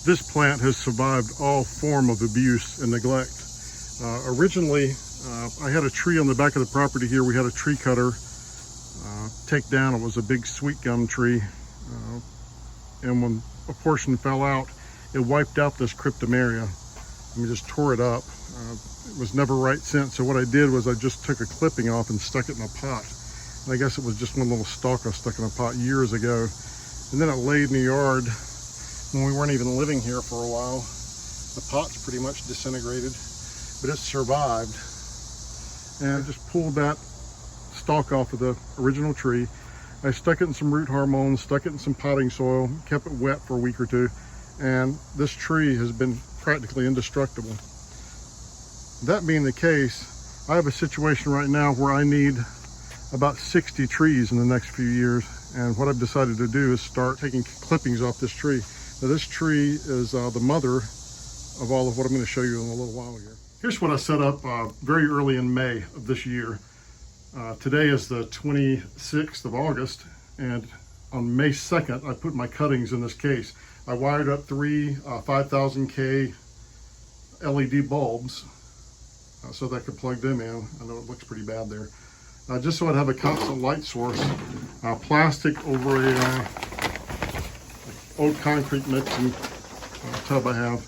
This plant has survived all form of abuse and neglect. Originally, I had a tree on the back of the property here. We had a tree cutter take down. It was a big sweet gum tree. And when a portion fell out, it wiped out this cryptomeria. We just tore it up. It was never right since. So what I did was I just took a clipping off and stuck it in a pot. And I guess it was just one little stalk I stuck in a pot years ago. And then it laid in the yard when we weren't even living here for a while. The pot's pretty much disintegrated, but it survived. And I just pulled that stalk off of the original tree. I stuck it in some root hormone, stuck it in some potting soil, kept it wet for a week or two, and this tree has been practically indestructible. That being the case, I have a situation right now where I need about 60 trees in the next few years, and what I've decided to do is start taking clippings off this tree. Now this tree is the mother of all of what I'm going to show you in a little while here. Here's what I set up very early in May of this year. Today is the 26th of August, and on May 2nd, I put my cuttings in this case. I wired up three 5000K LED bulbs so that I could plug them in. I know it looks pretty bad there. Just so I'd have a constant light source. Plastic over a old concrete mixing tub I have,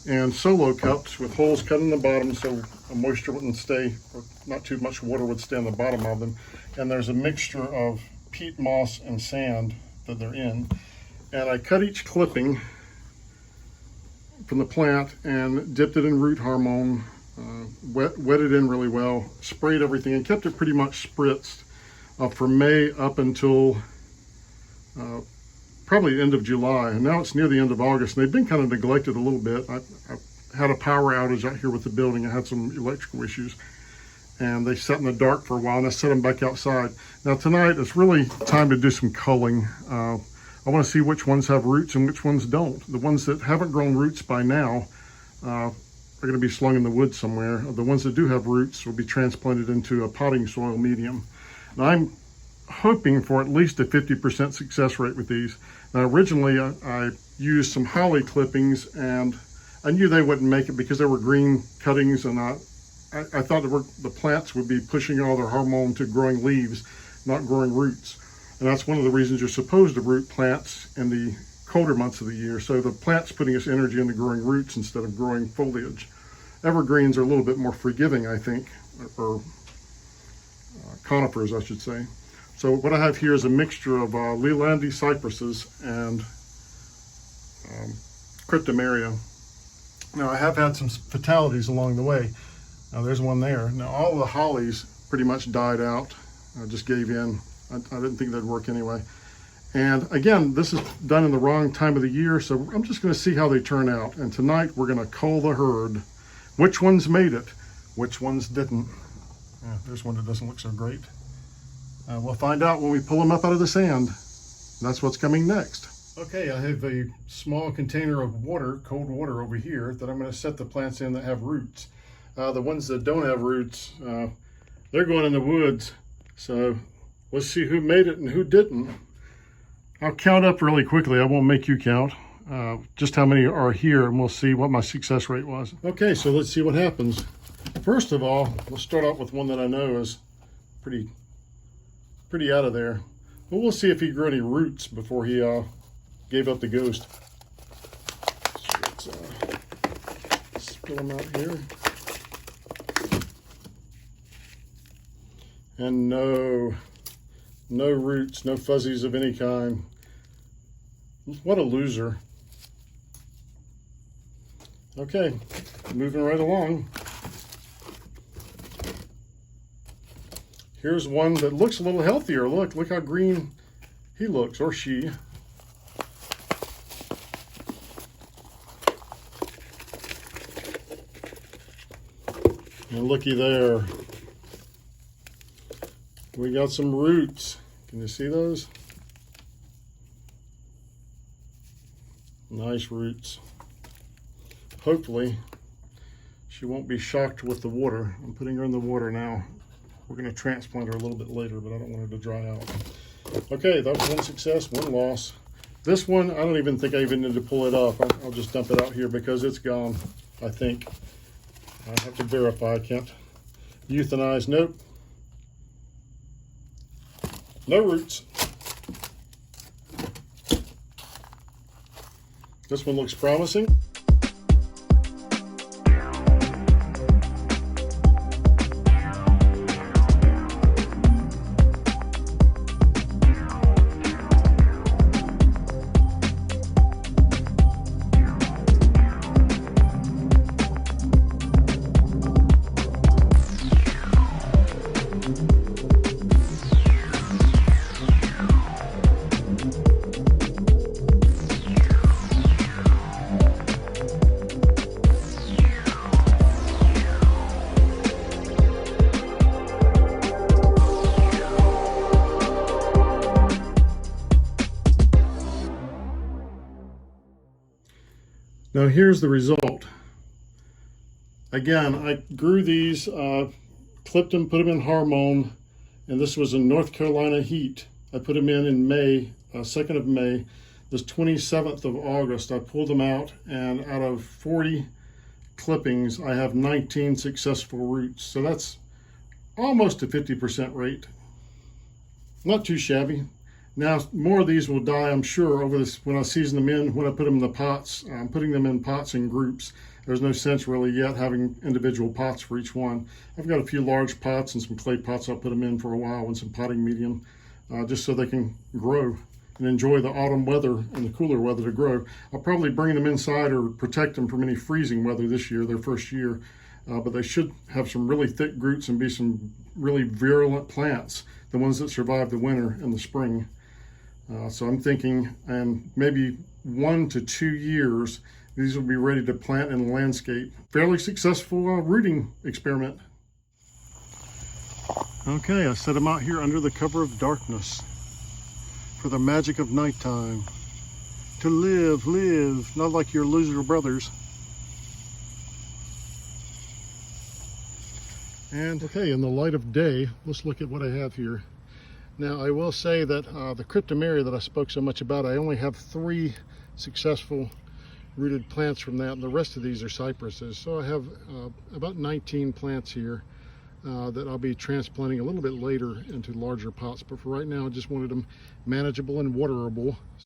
and solo cups with holes cut in the bottom so moisture wouldn't stay, or not too much water would stay on the bottom of them. And there's a mixture of peat moss and sand that they're in. And I cut each clipping from the plant and dipped it in root hormone, wet it in really well, sprayed everything, and kept it pretty much spritzed from May up until probably the end of July. And now it's near the end of August, and they've been kind of neglected a little bit. I had a power outage out here with the building. I had some electrical issues, and they sat in the dark for a while, and I set them back outside. Now tonight, it's really time to do some culling. I want to see which ones have roots and which ones don't. The ones that haven't grown roots by now are going to be slung in the woods somewhere. The ones that do have roots will be transplanted into a potting soil medium. Now I'm hoping for at least a 50% success rate with these. Now originally I used some holly clippings, and I knew they wouldn't make it because they were green cuttings, and I thought the plants would be pushing all their hormone to growing leaves, not growing roots. And that's one of the reasons you're supposed to root plants in the colder months of the year. So the plant's putting its energy into growing roots instead of growing foliage. Evergreens are a little bit more forgiving, I think, or conifers, I should say. So what I have here is a mixture of Lelandii cypresses and Cryptomeria. Now I have had some fatalities along the way. Now there's one there. Now all the hollies pretty much died out. I just gave in. I didn't think they'd work anyway. And again, this is done in the wrong time of the year, so I'm just going to see how they turn out. And tonight we're going to cull the herd. Which ones made it? Which ones didn't? Yeah, there's one that doesn't look so great. We'll find out when we pull them up out of the sand. That's what's coming next. Okay, I have a small container of water, cold water over here, that I'm going to set the plants in that have roots. The ones that don't have roots, they're going in the woods. So let's see who made it and who didn't. I'll count up really quickly. I won't make you count. Just how many are here, and we'll see what my success rate was. Okay, so let's see what happens. First of all, let's start out with one that I know is pretty out of there. But we'll see if he grew any roots before he gave up the ghost. So let's spill them out here. And no roots, no fuzzies of any kind. What a loser. Okay, moving right along. Here's one that looks a little healthier. Look how green he looks, or she. And looky there. We got some roots. Can you see those? Nice roots. Hopefully she won't be shocked with the water. I'm putting her in the water now. We're going to transplant her a little bit later, but I don't want her to dry out. Okay, that was one success, one loss. This one, I don't even think I even need to pull it off. I'll just dump it out here because it's gone, I think. I have to verify. I can't euthanize. Nope. No roots. This one looks promising. Now here's the result. Again, I grew these, clipped them, put them in hormone, and this was in North Carolina heat. I put them in May, 2nd of May. This 27th of August, I pulled them out, and out of 40 clippings, I have 19 successful roots. So that's almost a 50% rate. Not too shabby. Now, more of these will die, I'm sure, over this when I season them in, when I put them in the pots. I'm putting them in pots in groups. There's no sense really yet having individual pots for each one. I've got a few large pots and some clay pots I'll put them in for a while and some potting medium, just so they can grow and enjoy the autumn weather and the cooler weather to grow. I'll probably bring them inside or protect them from any freezing weather this year, their first year. But they should have some really thick roots and be some really virulent plants, the ones that survive the winter and the spring. So I'm thinking, and maybe 1 to 2 years, these will be ready to plant in the landscape. Fairly successful rooting experiment. Okay, I set them out here under the cover of darkness for the magic of nighttime. To live, not like your loser brothers. And okay, in the light of day, let's look at what I have here. Now, I will say that the Cryptomeria that I spoke so much about, I only have 3 successful rooted plants from that, and the rest of these are cypresses. So I have about 19 plants here that I'll be transplanting a little bit later into larger pots. But for right now, I just wanted them manageable and waterable.